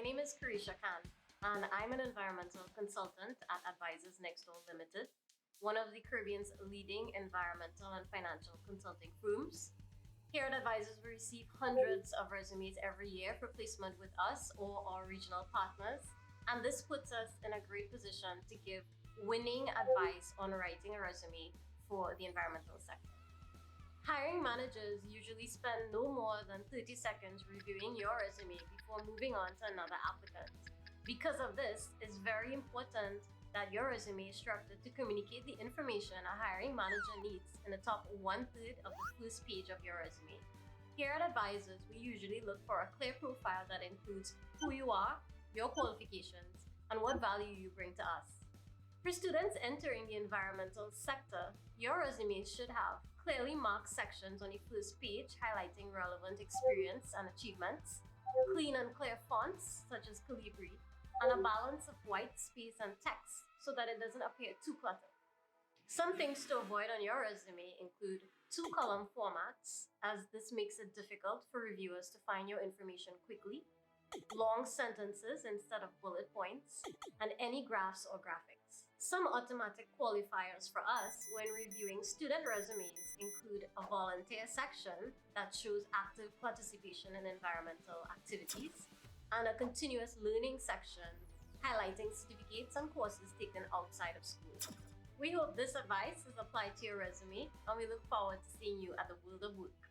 name is Carisha Khan, and I'm an environmental consultant at Advisors Next Door Ltd, one of the Caribbean's leading environmental and financial consulting firms. Here at Advisors, we receive hundreds of resumes every year for placement with us or our regional partners, and this puts us in a great position to give winning advice on writing a resume for the environmental sector. Hiring managers usually spend no more than 30 seconds reviewing your resume before moving on to another applicant. Because of this, it's very important that your resume is structured to communicate the information a hiring manager needs in the top 1/3 of the first page of your resume. Here at Advisors, we usually look for a clear profile that includes who you are, your qualifications, and what value you bring to us. For students entering the environmental sector, your resume should have clearly marked sections on the first page highlighting relevant experience and achievements, clean and clear fonts such as Calibri, and a balance of white space and text so that it doesn't appear too cluttered. Some things to avoid on your resume include 2-column formats, as this makes it difficult for reviewers to find your information quickly, long sentences instead of bullet points, and any graphs or graphics. Some automatic qualifiers for us when reviewing student resumes include a volunteer section that shows active participation in environmental activities, and a continuous learning section highlighting certificates and courses taken outside of school. We hope this advice is applied to your resume, and we look forward to seeing you at the world of work.